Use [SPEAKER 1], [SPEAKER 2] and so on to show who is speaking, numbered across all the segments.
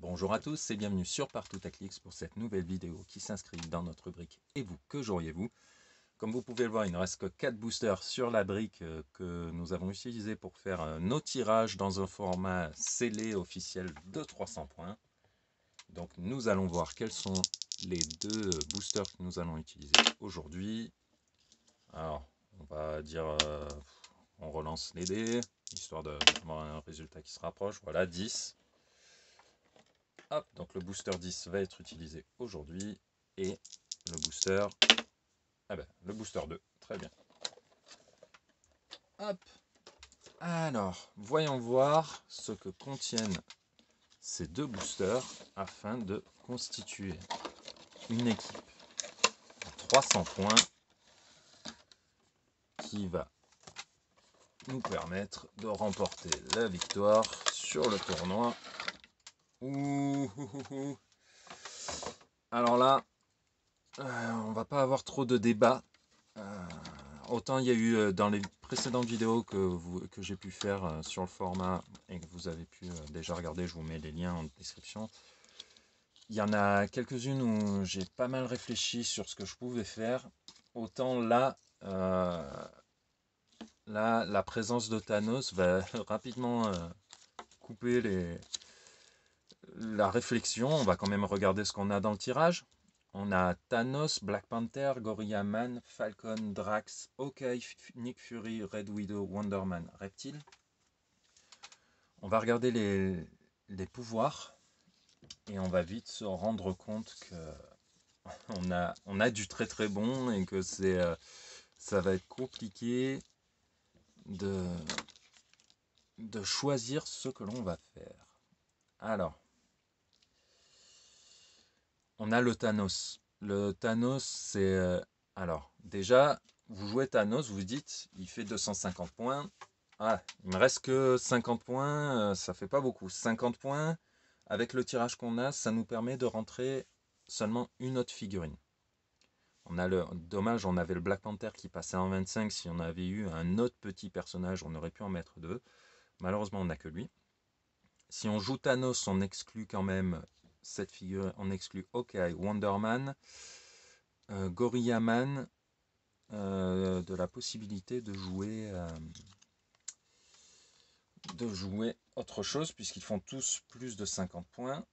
[SPEAKER 1] Bonjour à tous et bienvenue sur Partout à Clics pour cette nouvelle vidéo qui s'inscrit dans notre rubrique Et vous, que joueriez-vous? Comme vous pouvez le voir, il ne reste que 4 boosters sur la brique que nous avons utilisé pour faire nos tirages dans un format scellé officiel de 300 points. Donc nous allons voir quels sont les deux boosters que nous allons utiliser aujourd'hui. Alors, on va dire, on relance les dés, histoire d'avoir un résultat qui se rapproche. Voilà, 10. Hop, donc le booster 10 va être utilisé aujourd'hui. Et le booster, le booster 2, très bien. Hop, alors, voyons voir ce que contiennent ces deux boosters afin de constituer une équipe à 300 points qui va nous permettre de remporter la victoire sur le tournoi. Alors là, on va pas avoir trop de débats. Autant il y a eu dans les précédentes vidéos que j'ai pu faire sur le format et que vous avez pu déjà regarder, je vous mets les liens en description. Il y en a quelques-unes où j'ai pas mal réfléchi sur ce que je pouvais faire. Autant là, la présence de Thanos va rapidement couper la réflexion. On va quand même regarder ce qu'on a dans le tirage. On a Thanos, Black Panther, Gorilla Man, Falcon, Drax, Hawkeye, Nick Fury, Red Widow, Wonder Man, Reptile. On va regarder les pouvoirs et on va vite se rendre compte que on a du très très bon et que ça va être compliqué de choisir ce que l'on va faire. Alors, on a le Thanos. Le Thanos, c'est... alors, déjà, vous jouez Thanos, vous dites, il fait 250 points. Ah, il me reste que 50 points, ça fait pas beaucoup. 50 points, avec le tirage qu'on a, ça nous permet de rentrer seulement une autre figurine. Dommage, on avait le Black Panther qui passait en 25. Si on avait eu un autre petit personnage, on aurait pu en mettre deux. Malheureusement, on n'a que lui. Si on joue Thanos, on exclut quand même cette figure, on exclut Hawkeye, Wonder Man, Gorilla Man, de la possibilité de jouer autre chose, puisqu'ils font tous plus de 50 points.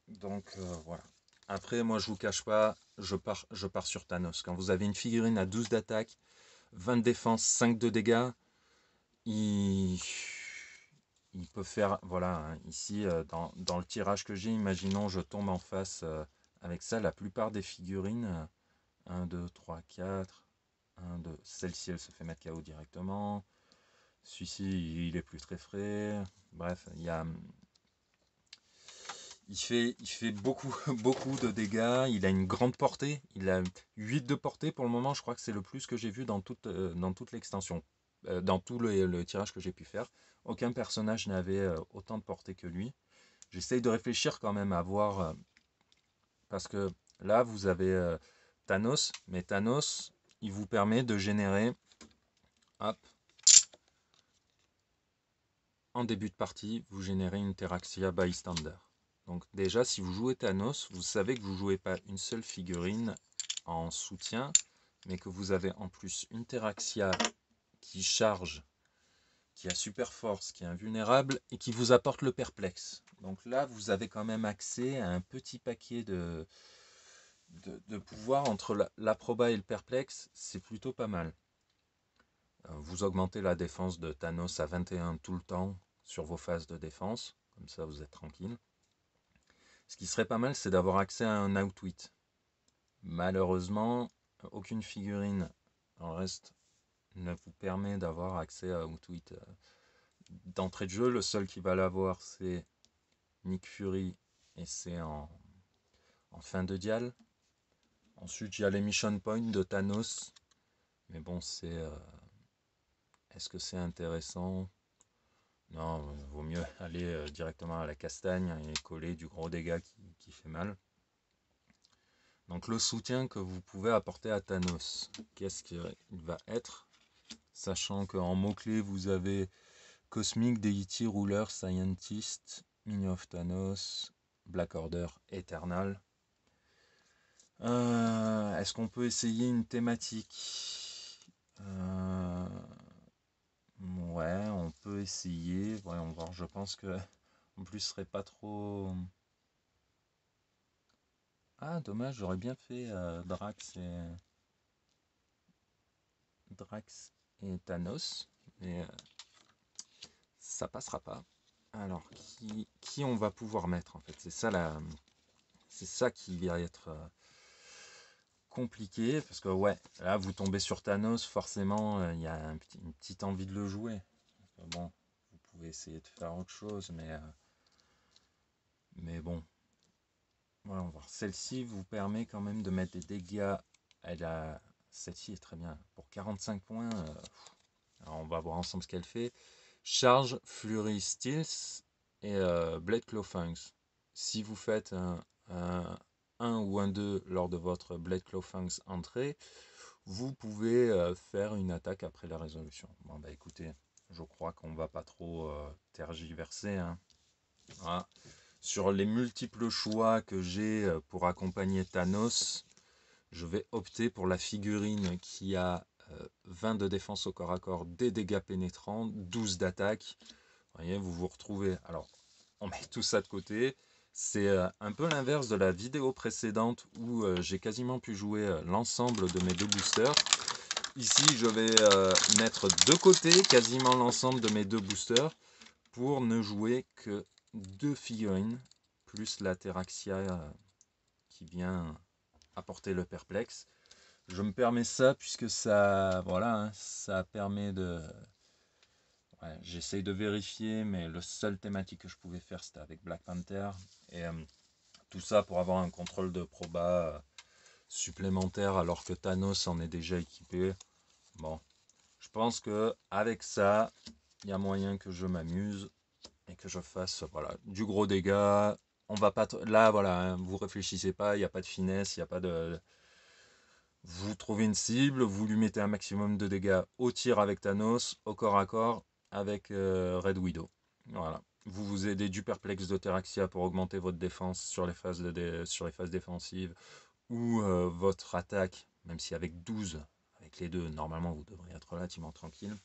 [SPEAKER 1] Donc voilà. Après, moi je vous cache pas, je pars sur Thanos. Quand vous avez une figurine à 12 d'attaque, 20 de défense, 5 de dégâts, il peut faire, voilà, hein, ici dans le tirage que j'ai, imaginons je tombe en face avec ça, la plupart des figurines, 1, 2, 3, 4, 1, 2, celle-ci elle se fait mettre KO directement, celui-ci il est plus très frais, bref, il fait beaucoup, beaucoup de dégâts, il a une grande portée, il a 8 de portée pour le moment, je crois que c'est le plus que j'ai vu dans toute l'extension, dans tout le tirage que j'ai pu faire. Aucun personnage n'avait autant de portée que lui. J'essaye de réfléchir quand même à voir, parce que là vous avez Thanos, mais Thanos, il vous permet de générer, hop, en début de partie, vous générez une Terraxia Bystander. Donc déjà, si vous jouez Thanos, vous savez que vous ne jouez pas une seule figurine en soutien, mais que vous avez en plus une Terraxia qui charge, qui a super force, qui est invulnérable et qui vous apporte le perplexe. Donc là, vous avez quand même accès à un petit paquet de pouvoir entre l'Aproba et le perplexe, c'est plutôt pas mal. Vous augmentez la défense de Thanos à 21 tout le temps sur vos phases de défense, comme ça vous êtes tranquille. Ce qui serait pas mal, c'est d'avoir accès à un outwit. Malheureusement, aucune figurine en reste ne vous permet d'avoir accès à outwit. D'entrée de jeu, le seul qui va l'avoir, c'est Nick Fury, et c'est en fin de dial. Ensuite, il y a les mission points de Thanos, mais bon, est-ce que c'est intéressant? Non, il vaut mieux aller directement à la castagne et coller du gros dégât qui fait mal. Donc le soutien que vous pouvez apporter à Thanos, qu'est-ce qu'il va être? Sachant qu'en mots-clés, vous avez Cosmic, Deity, Ruler, Scientist, Minion of Thanos, Black Order, Eternal. Est-ce qu'on peut essayer une thématique? Ouais, on peut essayer. Voyons voir, je pense que en plus ce serait pas trop... Ah, dommage, j'aurais bien fait Drax et Thanos, mais ça passera pas. Alors, qui on va pouvoir mettre en fait? C'est ça qui va être compliqué, parce que ouais, là vous tombez sur Thanos, forcément il y a une petite envie de le jouer. Bon, vous pouvez essayer de faire autre chose, mais bon. Voilà, on va voir. Celle-ci vous permet quand même de mettre des dégâts. Celle-ci est très bien. Pour 45 points, alors on va voir ensemble ce qu'elle fait. Charge, Flurry, Stealth et Blade Claw Fangs. Si vous faites un 1 ou un 2 lors de votre Blade Claw Fangs entrée, vous pouvez faire une attaque après la résolution. Bon bah écoutez, je crois qu'on va pas trop tergiverser. Hein. Voilà. Sur les multiples choix que j'ai pour accompagner Thanos, je vais opter pour la figurine qui a 20 de défense au corps à corps, des dégâts pénétrants, 12 d'attaque. Vous voyez, vous vous retrouvez. Alors, on met tout ça de côté. C'est un peu l'inverse de la vidéo précédente où j'ai quasiment pu jouer l'ensemble de mes deux boosters. Ici, je vais mettre de côté quasiment l'ensemble de mes deux boosters pour ne jouer que 2 figurines, plus la Terraxia qui vient apporter le perplexe. Je me permets ça puisque ça, voilà, hein, ça permet de... Ouais, j'essaye de vérifier, mais le seul thématique que je pouvais faire, c'était avec Black Panther. Et tout ça pour avoir un contrôle de proba supplémentaire alors que Thanos en est déjà équipé. Bon, je pense que avec ça, il y a moyen que je m'amuse et que je fasse voilà, du gros dégât. On va pas là voilà, hein, vous réfléchissez pas, il n'y a pas de finesse, il n'y a pas de... Vous trouvez une cible, vous lui mettez un maximum de dégâts au tir avec Thanos, au corps à corps avec Red Widow. Voilà. Vous vous aidez du perplexe de Terraxia pour augmenter votre défense sur les phases, sur les phases défensives ou votre attaque, même si avec 12, avec les deux, normalement vous devriez être relativement tranquille.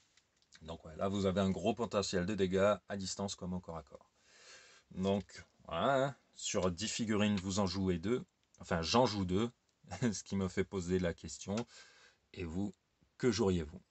[SPEAKER 1] Donc ouais, là vous avez un gros potentiel de dégâts à distance comme au corps à corps. Donc voilà, hein. Sur 10 figurines vous en jouez 2, enfin j'en joue 2, ce qui me fait poser la question, et vous, que joueriez-vous?